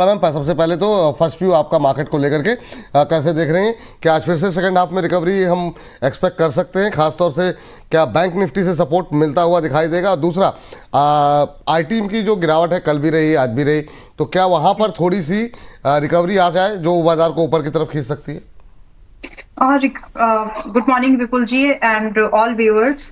Ma'am सबसे पहले तो फर्स्ट व्यू आपका मार्केट को लेकर के कैसे देख रहे हैं कि आज फिर से सेकंड हाफ में रिकवरी हम एक्सपेक्ट कर सकते हैं, खासतौर से क्या बैंक निफ्टी से सपोर्ट मिलता हुआ दिखाई देगा? और दूसरा आईटी की जो गिरावट है कल भी रही, आज भी रही, तो क्या वहां पर थोड़ी सी रिकवरी आ जाए जो बाजार को ऊपर की तरफ खींच सकती है? Good morning Vipul ji and all viewers.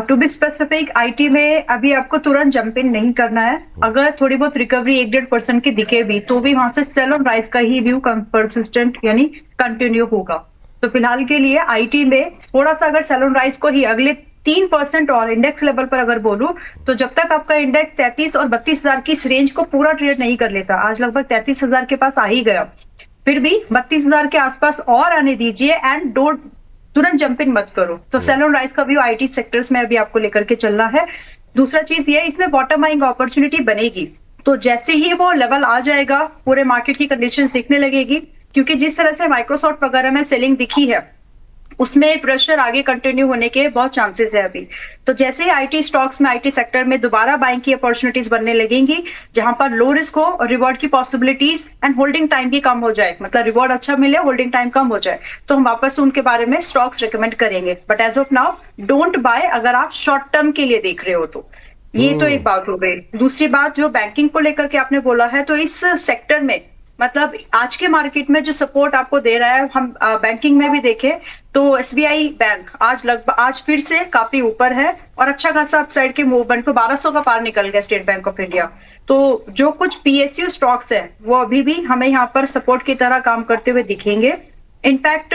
To be specific, IT में अभी आपको तुरंत जंप इन नहीं करना है। अगर थोड़ी बहुत रिकवरी 1-1.5% की दिखे भी तो भी वहां से सेल ऑन राइज का ही व्यू परसिस्टेंट यानी कंटिन्यू होगा। तो फिलहाल के लिए आईटी में थोड़ा सा अगर सेल ऑन राइज को ही अगले 3% और इंडेक्स लेवल पर अगर बोलूं तो जब तक आपका इंडेक्स 33 और 32,000 की इस रेंज को पूरा ट्रेड नहीं कर लेता, आज लगभग 33,000 के पास आ ही गया, फिर भी 32,000 के आसपास और आने दीजिए एंड डोंट तुरंत जंप इन मत करो। तो सेल ऑन राइज का व्यू आईटी सेक्टर्स में अभी आपको लेकर के चलना है। दूसरा चीज ये, इसमें बॉटम आइंग अपॉर्चुनिटी बनेगी, तो जैसे ही वो लेवल आ जाएगा पूरे मार्केट की कंडीशंस दिखने लगेगी, क्योंकि जिस तरह से माइक्रोसॉफ्ट वगैरह में सेलिंग दिखी है उसमें प्रेशर आगे कंटिन्यू होने के बहुत चांसेस है अभी। तो जैसे ही आईटी स्टॉक्स में, आईटी सेक्टर में दोबारा बाइंग की अपॉर्चुनिटीज बनने लगेंगी जहां पर लो रिस्क हो और रिवॉर्ड की पॉसिबिलिटीज एंड होल्डिंग टाइम भी कम हो जाए, मतलब रिवॉर्ड अच्छा मिले, होल्डिंग टाइम कम हो जाए, तो हम वापस उनके बारे में स्टॉक्स रिकमेंड करेंगे। But as of now don't buy अगर आप शॉर्ट टर्म के लिए देख रहे हो तो। ये तो एक बात हो गई। दूसरी बात जो बैंकिंग को लेकर के आपने बोला है, तो इस सेक्टर में मतलब आज के मार्केट में जो सपोर्ट आपको दे रहा है, हम बैंकिंग में भी देखें तो एसबीआई बैंक आज फिर से काफी ऊपर है और अच्छा खासा अपसाइड के मूवमेंट को 1200 का पार निकल गया स्टेट बैंक ऑफ इंडिया। तो जो कुछ पीएसयू स्टॉक्स है वो अभी भी हमें यहाँ पर सपोर्ट की तरह काम करते हुए दिखेंगे। इनफैक्ट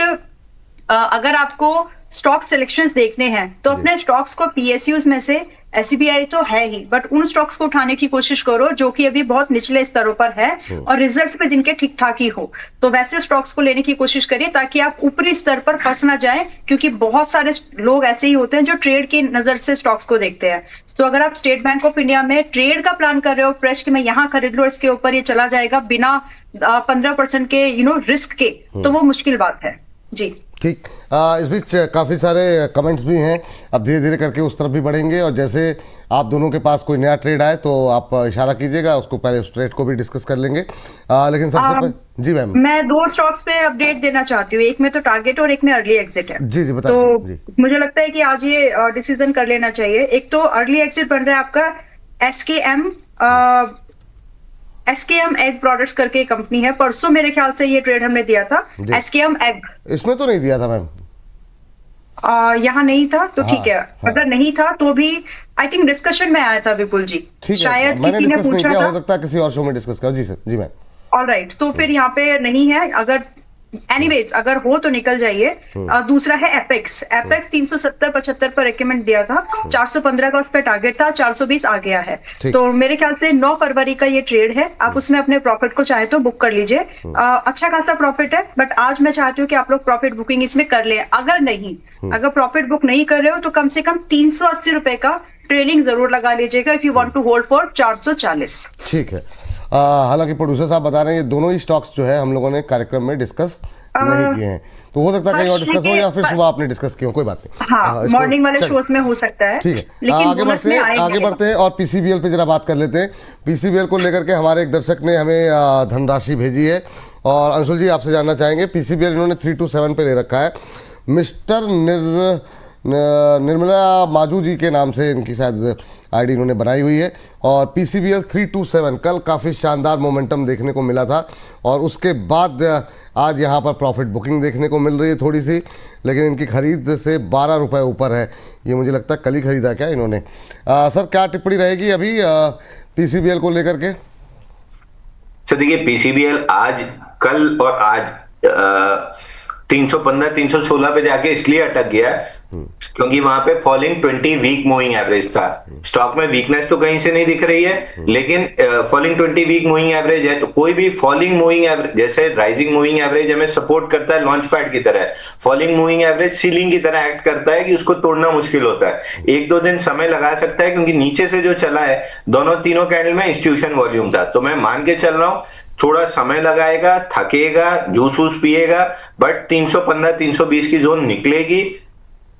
अगर आपको स्टॉक सिलेक्शंस देखने हैं तो अपने स्टॉक्स को पीएसयूज में से एसबीआई तो है ही, बट उन स्टॉक्स को उठाने की कोशिश करो जो कि अभी बहुत निचले स्तरों पर है और रिजल्ट्स पे जिनके ठीक ठाक ही हो, तो वैसे स्टॉक्स को लेने की कोशिश करिए ताकि आप ऊपरी स्तर पर फंस ना जाएं, क्योंकि बहुत सारे लोग ऐसे ही होते हैं जो ट्रेड की नजर से स्टॉक्स को देखते हैं। तो अगर आप स्टेट बैंक ऑफ इंडिया में ट्रेड का प्लान कर रहे हो फ्रेश कि मैं यहाँ खरीद लो, इसके ऊपर ये चला जाएगा बिना 15% के रिस्क के, तो वो मुश्किल बात है जी। ठीक, इस बीच काफ़ी सारे कमेंट्स भी हैं, अब धीरे धीरे करके उस तरफ भी बढ़ेंगे और जैसे आप दोनों के पास कोई नया ट्रेड आए तो आप इशारा कीजिएगा, उसको पहले उस ट्रेड को भी डिस्कस कर लेंगे। लेकिन सबसे पहले जी मैम, मैं 2 स्टॉक्स पे अपडेट देना चाहती हूँ, एक में तो टारगेट और एक में अर्ली एग्जिट है। जी बताइए। तो जी। मुझे लगता है कि आज ये डिसीजन कर लेना चाहिए। एक तो अर्ली एग्जिट बन रहा है आपका एसकेएम एग प्रोडक्ट्स करके कंपनी है, परसों मेरे ख्याल से ये ट्रेड हमने दिया था। एसकेएम एग इसमें तो नहीं दिया था मैम, यहाँ नहीं था तो ठीक है। अगर नहीं था तो भी आई थिंक डिस्कशन में आया था विपुल जी, शायद मैंने किसी ने पूछा था, हो सकता है किसी और शो में डिस्कस करो। जी सर, जी मैम। ऑलराइट, तो फिर यहाँ पे नहीं है, अगर एनीवेज अगर हो तो निकल जाइए। दूसरा है एपेक्स 370-75 पर रेकमेंड दिया था, 415 का उस पर टारगेट था, 420 आ गया है। तो मेरे ख्याल से 9 फरवरी का ये ट्रेड है, आप उसमें अपने प्रॉफिट को चाहे तो बुक कर लीजिए। अच्छा खासा प्रॉफिट है, बट आज मैं चाहती हूँ कि आप लोग प्रॉफिट बुकिंग इसमें कर ले। अगर प्रॉफिट बुक नहीं कर रहे हो तो कम से कम 380 रुपए का ट्रेलिंग जरूर लगा लीजिएगा if you want to hold for 440। ठीक है। हालांकि प्रोड्यूसर साहब बता रहे हैं ये दोनों ही स्टॉक्स जो है हम लोगों ने कार्यक्रम में डिस्कस नहीं किए हैं, तो हो सकता है कहीं और डिस्कस हो या फिर सुबह आपने डिस्कस किया हो, कोई बात नहीं। हाँ, मॉर्निंग वाले शोज में हो सकता है। ठीक है, आगे बढ़ते हैं और पीसीबीएल पे जरा बात कर लेते हैं। पीसीबीएल को लेकर के हमारे एक दर्शक ने हमें धनराशि भेजी है और अंशुल जी आपसे जानना चाहेंगे, पीसीबीएल इन्होंने 327 पे ले रखा है, मिस्टर निर्मला माजू जी के नाम से इनकी शायद आईडी इन्होंने बनाई हुई है, और पीसीबीएल 327 कल काफ़ी शानदार मोमेंटम देखने को मिला था और उसके बाद आज यहाँ पर प्रॉफिट बुकिंग देखने को मिल रही है थोड़ी सी, लेकिन इनकी खरीद से 12 रुपये ऊपर है। ये मुझे लगता है कल ही खरीदा क्या इन्होंने। सर क्या टिप्पणी रहेगी अभी पीसीबीएल को लेकर के? सर देखिए, पीसीबीएल आज, कल और आज 315-316 पे जाके इसलिए अटक गया क्योंकि वहां पे फॉलिंग 20 वीक मूविंग एवरेज था। स्टॉक में वीकनेस तो कहीं से नहीं दिख रही है, लेकिन फॉलिंग 20 वीक मूविंग एवरेज है, तो कोई भी फॉलिंग मूविंग एवरेज, जैसे राइजिंग मूविंग एवरेज हमें सपोर्ट करता है लॉन्च पैड की तरह, फॉलिंग मूविंग एवरेज सीलिंग की तरह एक्ट करता है कि उसको तोड़ना मुश्किल होता है। 1-2 दिन समय लगा सकता है क्योंकि नीचे से जो चला है तीनों कैंडल में इंस्टीट्यूशन वॉल्यूम था, तो मैं मान के चल रहा हूं थोड़ा समय लगाएगा, थकेगा, जूस वूस पिएगा, बट 315-320 की जोन निकलेगी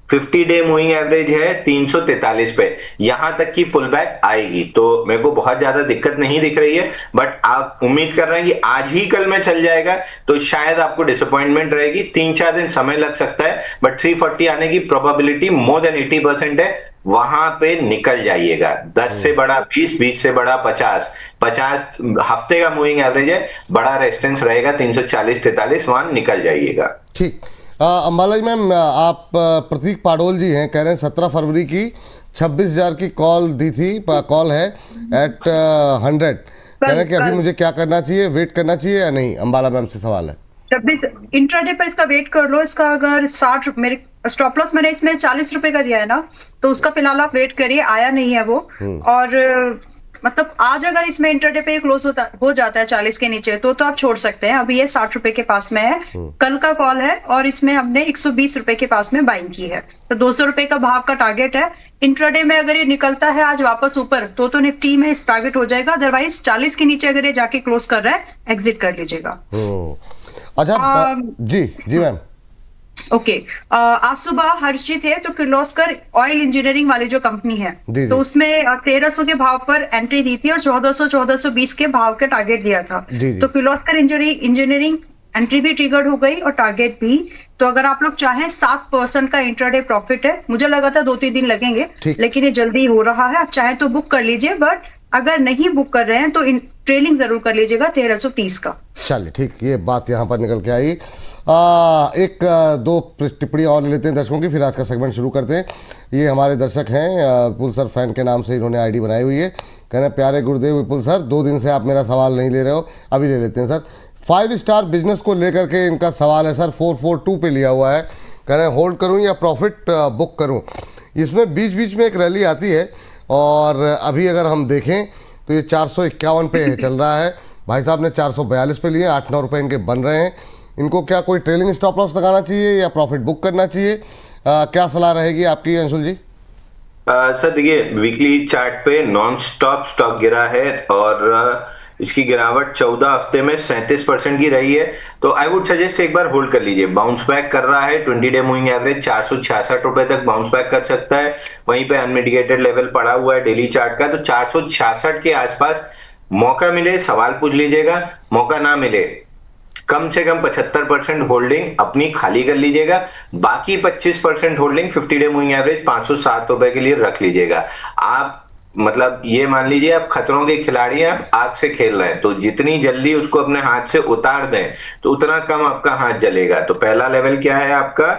50 डे मूविंग एवरेज है 343 पे, यहां तक की पुल बैक आएगी, तो मेरे को बहुत ज्यादा दिक्कत नहीं दिख रही है। बट आप उम्मीद कर रहे हैं कि आज ही कल में चल जाएगा, तो शायद आपको डिसअपॉइंटमेंट रहेगी, 3-4 दिन समय लग सकता है, बट 340 आने की प्रोबेबिलिटी मोर देन 80% है। वहां पे निकल जाइएगा, 10 से बड़ा 20, 20 से बड़ा 50, 50 हफ्ते का मूविंग एवरेज है, बड़ा रेजिस्टेंस रहेगा 340-43, वहां निकल जाइएगा। ठीक। अंबाला जी मैम, आप प्रतीक पाडोल जी हैं, कह रहे हैं 17 फरवरी की 26,000 की कॉल दी थी, कॉल है एट 100, कह रहे हैं कि अभी मुझे क्या करना चाहिए, वेट करना चाहिए या नहीं? अंबाला मैम से सवाल है। 26 इंट्राडे पर इसका वेट कर लो। इसका अगर 60, मेरे स्टॉप लॉस मैंने इसमें 40 रुपए का दिया है ना, तो उसका फिलहाल आप वेट करिए, आया नहीं है वो। और मतलब आज अगर इसमें इंट्राडे पे क्लोज हो जाता है 40 के नीचे, तो आप छोड़ सकते हैं। अभी ये 60 रुपए के पास में है, कल का कॉल है, और इसमें हमने 120 रुपए के पास में बाइंग की है, तो 200 रुपए का भाव का टारगेट है। इंट्राडे में अगर ये निकलता है आज वापस ऊपर, तो निफ्टी में इस टारगेट हो जाएगा। अदरवाइज 40 के नीचे अगर ये जाके क्लोज कर रहा है, एग्जिट कर लीजिएगा। अच्छा जी मैम। ओके, आज सुबह हर्षित है तो किर्लोस्कर ऑयल इंजीनियरिंग वाली जो कंपनी है, तो उसमें 1300 के भाव पर एंट्री दी थी और 1400-1420 के भाव का टारगेट दिया था। तो किर्लोस्कर इंजीनियरिंग एंट्री भी ट्रिगर्ड हो गई और टारगेट भी। तो अगर आप लोग चाहें, 7% का इंट्राडे प्रॉफिट है, मुझे लगा था 2-3 दिन लगेंगे, लेकिन ये जल्दी हो रहा है। आप चाहें तो बुक कर लीजिए, बट अगर नहीं बुक कर रहे हैं तो ट्रेलिंग जरूर कर लीजिएगा 1330 का। चलिए ठीक, ये बात यहाँ पर निकल के आई। एक दो टिप्पणी और लेते हैं दर्शकों की, फिर आज का सेगमेंट शुरू करते हैं। ये हमारे दर्शक हैं, विपुल सर फैन के नाम से इन्होंने आईडी बनाई हुई है, कह रहे हैं प्यारे गुरुदेव विपुल सर, 2 दिन से आप मेरा सवाल नहीं ले रहे हो, अभी ले लेते हैं सर। 5 स्टार बिजनेस को लेकर के इनका सवाल है सर, 442 पे लिया हुआ है, कह रहे हैं होल्ड करूँ या प्रॉफिट बुक करूँ? इसमें बीच बीच में एक रैली आती है, और अभी अगर हम देखें तो ये 451 पे चल रहा है। भाई साहब ने 442 पे लिए, 8-9 रुपये इनके बन रहे हैं। इनको क्या कोई ट्रेलिंग स्टॉप लॉस लगाना चाहिए या प्रॉफिट बुक करना चाहिए? क्या सलाह रहेगी आपकी अंशुल जी? सर देखिए, वीकली चार्ट पे नॉन स्टॉप स्टॉक गिरा है, और इसकी गिरावट 14 हफ्ते में 37% की रही है, तो आई वुड सजेस्ट एक बार होल्ड कर लीजिए। बाउंस बैक कर रहा है, 20 डे मूविंग एवरेज 466 रुपए तक बाउंस बैक कर सकता है। वहीं पे अनमिटिगेटेड लेवल पड़ा हुआ है डेली चार्ट का, तो 466 के आसपास मौका मिले सवाल पूछ लीजिएगा, मौका ना मिले कम से कम 75% होल्डिंग अपनी खाली कर लीजिएगा, बाकी 25% होल्डिंग 50 डे मूविंग एवरेज 507 रुपए के लिए रख लीजिएगा। आप मतलब ये मान लीजिए आप खतरों के खिलाड़ी हैं, आप आग से खेल रहे हैं, तो जितनी जल्दी उसको अपने हाथ से उतार दें तो उतना कम आपका हाथ जलेगा। तो पहला लेवल क्या है आपका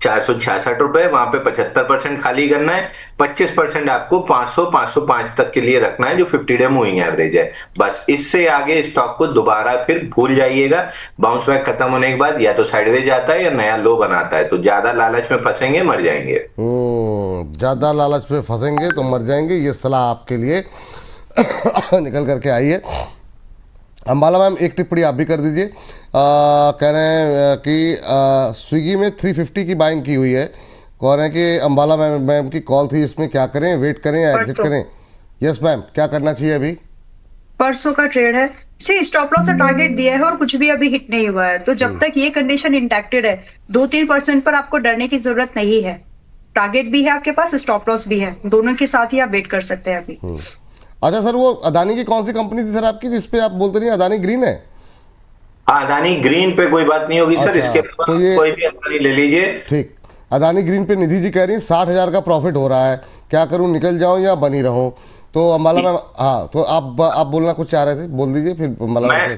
466 रुपए, वहां पे 75% खाली करना है, 25% आपको 500-505 तक के लिए रखना है, जो 50 डे मूविंग एवरेज है। बस इससे आगे स्टॉक को दोबारा फिर भूल जाइएगा। बाउंस बैक खत्म होने के बाद या तो साइडवेज आता है या नया लो बनाता है, तो ज्यादा लालच में फंसेंगे मर जाएंगे। ज्यादा लालच में फंसेंगे तो मर जाएंगे, ये सलाह आपके लिए निकल करके आई है। अंबाला मैम एक टिप्पणी आप भी कर दीजिए। कह रहे हैं कि स्विगी में 350 की बाइंग की हुई है, कह रहे हैं कि अंबाला मैम की कॉल थी, इसमें क्या करें, वेट करें या एग्जिट करें? यस मैम, क्या करना चाहिए अभी? परसों का ट्रेड है, स्टॉप लॉस से टारगेट दिया है और कुछ भी अभी हिट नहीं हुआ है, तो जब तक ये कंडीशन इंटैक्टेड है 2-3% पर आपको डरने की जरूरत नहीं है। टारगेट भी है आपके पास, स्टॉप लॉस भी है, दोनों के साथ ही आप वेट कर सकते हैं अभी। अच्छा सर, वो अदानी की कौन सी कंपनी थी सर आपकी जिसपे आप बोलते नहीं? अदानी ग्रीन है? अदानी ग्रीन पे कोई बात नहीं होगी। अच्छा, सर इसके तो ये कोई भी अदानी ले लीजिए। ठीक, अदानी ग्रीन पे निधि जी कह रही है 60,000 का प्रॉफिट हो रहा है, क्या करूं, निकल जाऊं या बनी रहूं? तो अंबाला मैम, हाँ तो आप बोलना कुछ चाह रहे थे, बोल दीजिए फिर अंबाला।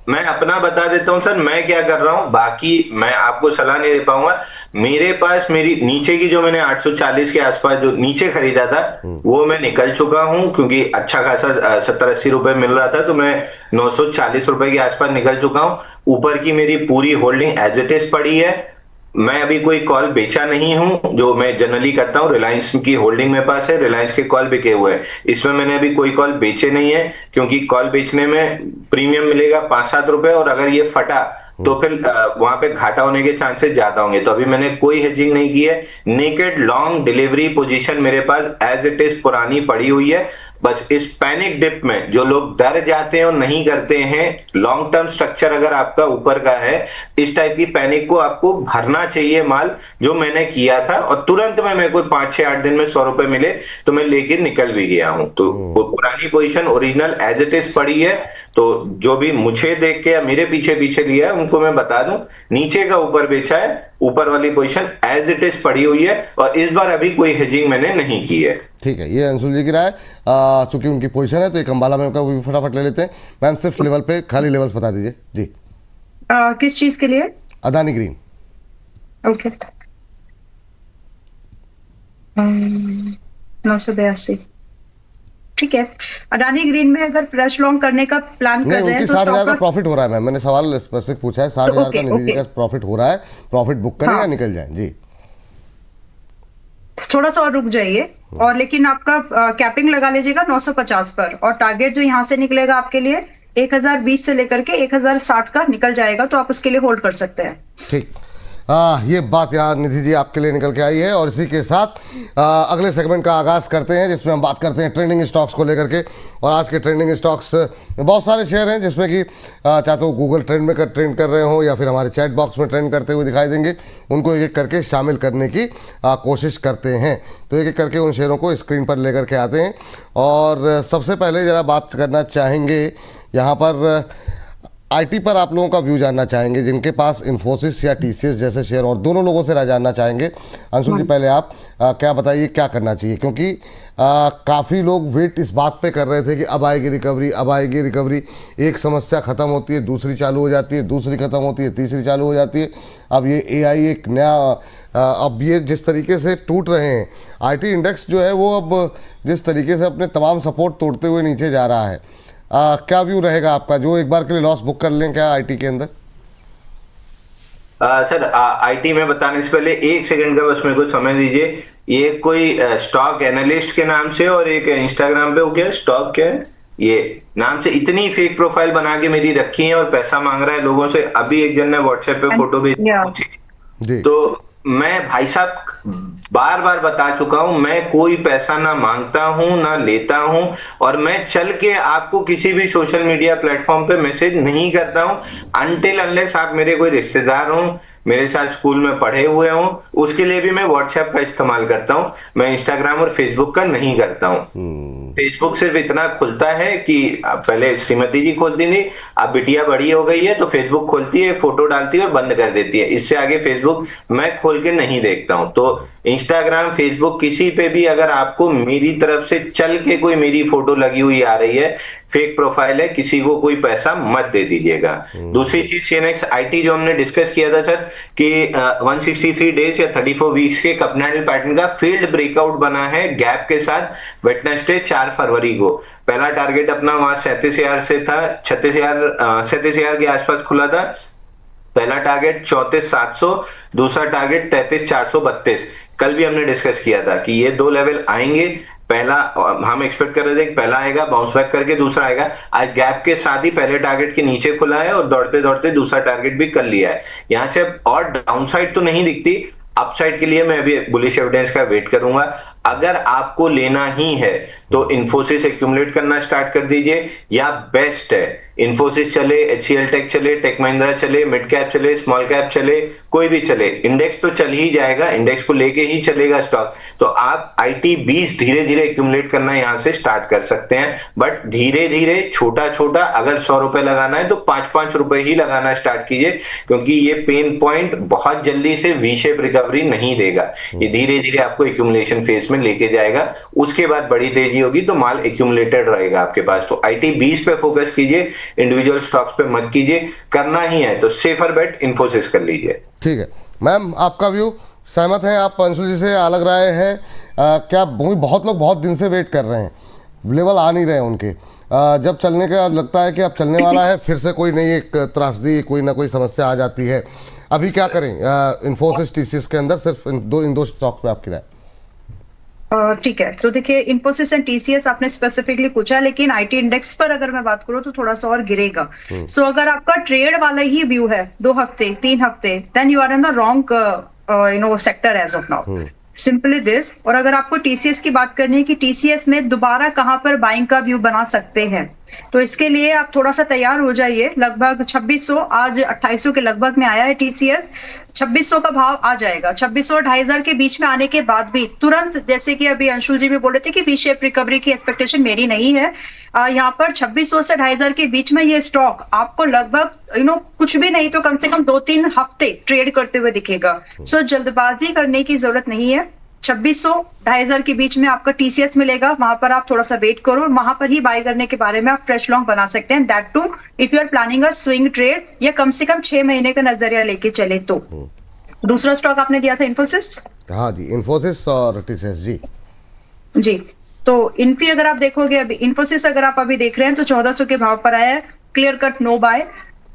मैं अपना बता देता हूं सर, मैं क्या कर रहा हूं, बाकी मैं आपको सलाह नहीं दे पाऊंगा। मेरे पास मेरी नीचे की जो मैंने 840 के आसपास जो नीचे खरीदा था वो मैं निकल चुका हूं, क्योंकि अच्छा खासा 70-80 रुपए मिल रहा था, तो मैं 940 रुपए के आसपास निकल चुका हूं। ऊपर की मेरी पूरी होल्डिंग एज इट इज पड़ी है, मैं अभी कोई कॉल बेचा नहीं हूं, जो मैं जनरली करता हूं। रिलायंस की होल्डिंग मेरे पास है, रिलायंस के कॉल बिके हुए हैं, इसमें मैंने अभी कोई कॉल बेचे नहीं है, क्योंकि कॉल बेचने में प्रीमियम मिलेगा 5-7 रुपए, और अगर ये फटा तो फिर वहां पे घाटा होने के चांसेस ज्यादा होंगे। तो अभी मैंने कोई हेजिंग नहीं की है। नेकेड लॉन्ग डिलीवरी पोजीशन मेरे पास एज इट इज पुरानी पड़ी हुई है, बस इस पैनिक डिप में जो लोग डर जाते हैं और नहीं करते हैं, लॉन्ग टर्म स्ट्रक्चर अगर आपका ऊपर का है, इस टाइप की पैनिक को आपको भरना चाहिए माल, जो मैंने किया था। और तुरंत में मेरे को 5-6-8 दिन में 100 रुपए मिले तो मैं लेके निकल भी गया हूं। तो वो पुरानी position original as it is पड़ी है। तो जो भी मुझे देख के या मेरे पीछे पीछे लिया है उनको मैं बता दूं, नीचे का ऊपर बेचा है, ऊपर वाली पोजीशन एज इट इज पड़ी हुई है और इस बार अभी कोई हेजिंग मैंने नहीं की है। ठीक है, ये अंशुल जी की राय। चूंकि उनकी पोजीशन है तो एक अंबाला मैम का वो भी फटाफट ले लेते हैं। मैम सिर्फ लेवल पे खाली लेवल्स बता दीजिए जी। किस चीज के लिए? अदानी ग्रीन। ओके, 982। ठीक है, अडानी ग्रीन में अगर फ्रेश लॉन्ग करने का प्लान कर नहीं, रहे हैं उनकी तो 60,000 का stop प्रॉफिट हो रहा है मैम, मैंने सवाल स्पेसिफिक पूछा है। 60,000 का निधि जी का प्रॉफिट हो रहा है, प्रॉफिट बुक करें या निकल जाए जी? थोड़ा सा और रुक जाइए, और लेकिन आपका कैपिंग लगा लीजिएगा 950 पर, और टारगेट जो यहाँ से निकलेगा आपके लिए 1020 से लेकर के 1060 का निकल जाएगा, तो आप उसके लिए होल्ड कर सकते हैं। ठीक, ये बात यार निधि जी आपके लिए निकल के आई है। और इसी के साथ अगले सेगमेंट का आगाज़ करते हैं, जिसमें हम बात करते हैं ट्रेंडिंग स्टॉक्स को लेकर के। और आज के ट्रेंडिंग स्टॉक्स में बहुत सारे शेयर हैं, जिसमें कि चाहे तो गूगल ट्रेंड में ट्रेंड कर रहे हो या फिर हमारे चैट बॉक्स में ट्रेंड करते हुए दिखाई देंगे, उनको एक एक करके शामिल करने की कोशिश करते हैं। तो एक एक करके उन शेयरों को स्क्रीन पर लेकर के आते हैं। और सबसे पहले ज़रा बात करना चाहेंगे यहाँ पर आईटी पर, आप लोगों का व्यू जानना चाहेंगे, जिनके पास इन्फोसिस या टीसीएस जैसे शेयर, और दोनों लोगों से राय जानना चाहेंगे। अंशुल जी पहले आप क्या बताइए, क्या करना चाहिए? क्योंकि काफ़ी लोग वेट इस बात पे कर रहे थे कि अब आएगी रिकवरी, अब आएगी रिकवरी। एक समस्या ख़त्म होती है, दूसरी चालू हो जाती है, दूसरी ख़त्म होती है, तीसरी चालू हो जाती है। अब ये एआई एक नया, अब ये जिस तरीके से टूट रहे हैं, आईटी इंडेक्स जो है वो अब जिस तरीके से अपने तमाम सपोर्ट तोड़ते हुए नीचे जा रहा है, क्या व्यू रहेगा आपका? जो एक बार के लिए लॉस बुक कर लें क्या आईटी के अंदर? सर, आईटी में बताने से पहले 1 सेकंड का बस मेरे को समय दीजिए। ये कोई स्टॉक एनालिस्ट के नाम से और एक इंस्टाग्राम पे, वो क्या स्टॉक क्या है ये नाम से इतनी फेक प्रोफाइल बना के मेरी रखी है और पैसा मांग रहा है लोगों से। अभी एक जन ने व्हाट्सएप पे फोटो भेजी। तो मैं भाई साहब बार बार बता चुका हूं, मैं कोई पैसा ना मांगता हूं ना लेता हूं, और मैं चल के आपको किसी भी सोशल मीडिया प्लेटफॉर्म पे मैसेज नहीं करता हूं अनटिल अनलेस आप मेरे कोई रिश्तेदार हो, मेरे साथ स्कूल में पढ़े हुए हों। उसके लिए भी मैं व्हाट्सएप का इस्तेमाल करता हूं, मैं इंस्टाग्राम और फेसबुक का नहीं करता हूं। फेसबुक सिर्फ इतना खुलता है कि पहले श्रीमती जी खोलती थी, अब बिटिया बड़ी हो गई है तो फेसबुक खोलती है, फोटो डालती है और बंद कर देती है। इससे आगे फेसबुक मैं खोल के नहीं देखता हूं। तो इंस्टाग्राम, फेसबुक, किसी पे भी अगर आपको मेरी तरफ से चल के कोई मेरी फोटो लगी हुई आ रही है, फेक प्रोफाइल है, किसी को कोई पैसा मत दे दीजिएगा। दूसरी चीज, सीएनएक्स आईटी जो हमने डिस्कस किया था सर कि 163 डेज या 34 वीक्स के कपनैडल पैटर्न का फील्ड ब्रेकआउट बना है गैप के साथ वेडनेसडे 4 फरवरी को। पहला टारगेट अपना वहां 37,000 से था, 37,000 के आसपास खुला था। पहला टारगेट 34,700, दूसरा टारगेट 33,432। कल भी हमने डिस्कस किया था कि ये 2 लेवल आएंगे। पहला हम एक्सपेक्ट कर रहे थे कि पहला आएगा बाउंस बैक करके, दूसरा आएगा। आज गैप के साथ ही पहले टारगेट के नीचे खुला है और दौड़ते दौड़ते दूसरा टारगेट भी कर लिया है। यहां से अब और डाउनसाइड तो नहीं दिखती, अपसाइड के लिए मैं अभी बुलिश एविडेंस का वेट करूंगा। अगर आपको लेना ही है तो इन्फोसिस एक्यूमुलेट करना स्टार्ट कर दीजिए, या बेस्ट है इन्फोसिस चले, एचसीएल टेक चले, टेक महिंद्रा चले, मिड कैप चले, स्मॉल कैप चले, कोई भी चले, इंडेक्स तो चल ही जाएगा, इंडेक्स को लेके ही चलेगा स्टॉक। तो आप आईटी 20 धीरे धीरे एक्यूमुलेट करना यहां से स्टार्ट कर सकते हैं, बट धीरे धीरे छोटा छोटा। अगर 100 रुपए लगाना है तो 5-5 रुपए ही लगाना स्टार्ट कीजिए, क्योंकि ये पेन पॉइंट बहुत जल्दी से वी शेप रिकवरी नहीं देगा। ये धीरे धीरे आपको एक्यूमुलेशन फेज में लेके जाएगा, उसके बाद बड़ी तेजी होगी तो माल एक्यूमुलेटेड रहेगा आपके पास। तो आईटी 20 पे फोकस कीजिए, इंडिविजुअल स्टॉक्स पे मत कीजिए। करना ही है तो सेफर बेट इन्फोसिस कर लीजिए। ठीक है मैम, आपका व्यू सहमत है आप अंशुल जी से? अलग राय है क्या? बहुत लोग बहुत दिन से वेट कर रहे हैं, लेवल आ नहीं रहे उनके, जब चलने का लगता है कि अब चलने वाला है, फिर से कोई नई एक त्रासदी, कोई ना कोई समस्या आ जाती है। अभी क्या करें इन्फोसिस टीसीएस के अंदर? सिर्फ इन दो स्टॉक्स पे आपकी राय। ठीक है, तो देखिए इन्फोसिस एंड टीसीएस आपने स्पेसिफिकली पूछा, लेकिन आईटी इंडेक्स पर अगर मैं बात करूं तो थोड़ा सा और गिरेगा। सो अगर आपका ट्रेड वाला ही व्यू है 2 हफ्ते 3 हफ्ते, then you are in the wrong sector as of now. Simply this. और अगर आपको टीसीएस की बात करनी है कि टीसीएस में दोबारा कहां पर बाइंग का व्यू बना सकते हैं, तो इसके लिए आप थोड़ा सा तैयार हो जाइए। लगभग 2600, आज 2800 के लगभग में आया है टीसीएस। 2600 का भाव आ जाएगा। 2600 और 2500 के बीच में आने के बाद भी तुरंत, जैसे कि अभी अंशुल जी भी बोल रहे थे कि वी शेप रिकवरी की एक्सपेक्टेशन मेरी नहीं है। यहाँ पर 2600 से 2500 के बीच में ये स्टॉक आपको लगभग कुछ भी नहीं तो कम से कम 2-3 हफ्ते ट्रेड करते हुए दिखेगा। सो जल्दबाजी करने की जरूरत नहीं है। 2600 2500 के बीच में आपका टीसीएस मिलेगा, वहां पर आप थोड़ा सा वेट करो और वहां पर ही बाय करने के बारे में आप फ्रेश लॉन्ग बना सकते हैं। That too if you are planning a swing trade या कम से कम 6 महीने का नजरिया लेके चले तो। दूसरा स्टॉक आपने दिया था इन्फोसिस। हाँ जी, इन्फोसिस और टीसीएस जी। तो इनपी अगर आप देखोगे, अभी इन्फोसिस अगर आप अभी देख रहे हैं तो 1400 के भाव पर आया है। क्लियर कट नो बाय,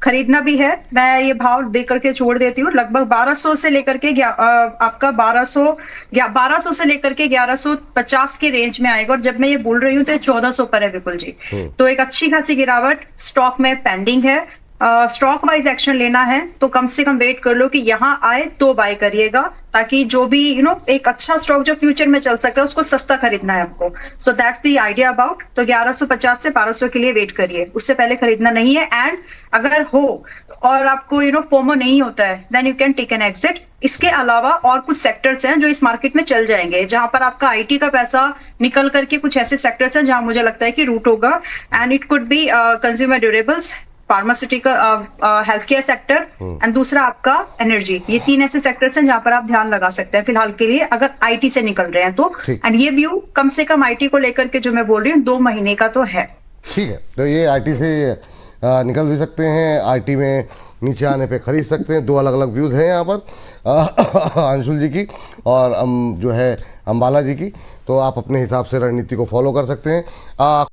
खरीदना भी है। मैं ये भाव दे करके छोड़ देती हूँ। लगभग 1200 से लेकर के आपका 1200 से लेकर के 1150 के रेंज में आएगा। और जब मैं ये बोल रही हूँ तो 1400 पर है विपुल जी। तो एक अच्छी खासी गिरावट स्टॉक में पेंडिंग है। स्टॉक वाइज एक्शन लेना है तो कम से कम वेट कर लो कि यहाँ आए तो बाय करिएगा, ताकि जो भी एक अच्छा स्टॉक जो फ्यूचर में चल सकता है उसको सस्ता खरीदना है आपको। So that's the idea about. तो 1150 से 1200 के लिए वेट करिए, उससे पहले खरीदना नहीं है। एंड अगर हो और आपको फोमो नहीं होता है then you can take an exit. इसके अलावा और कुछ सेक्टर्स हैं जो इस मार्केट में चल जाएंगे, जहां पर आपका आईटी का पैसा निकल करके कुछ ऐसे सेक्टर्स हैं जहां मुझे लगता है कि रूट होगा। And it could be consumer durables, pharmaceutical, health care sector and दूसरा आपका एनर्जी। ये 3 ऐसे सेक्टर्स हैं जहां पर आप ध्यान लगा सकते हैं फिलहाल के लिए, अगर आईटी से निकल रहे हैं तो। एंड ये व्यू कम से कम आईटी को लेकर के जो मैं बोल रही हूँ 2 महीने का तो है। ठीक है, तो ये आईटी से निकल भी सकते हैं, आईटी में नीचे आने पे खरीद सकते हैं। 2 अलग अलग व्यूज़ हैं यहाँ पर अंशुल जी की और जो है अंबाला जी की। तो आप अपने हिसाब से रणनीति को फॉलो कर सकते हैं।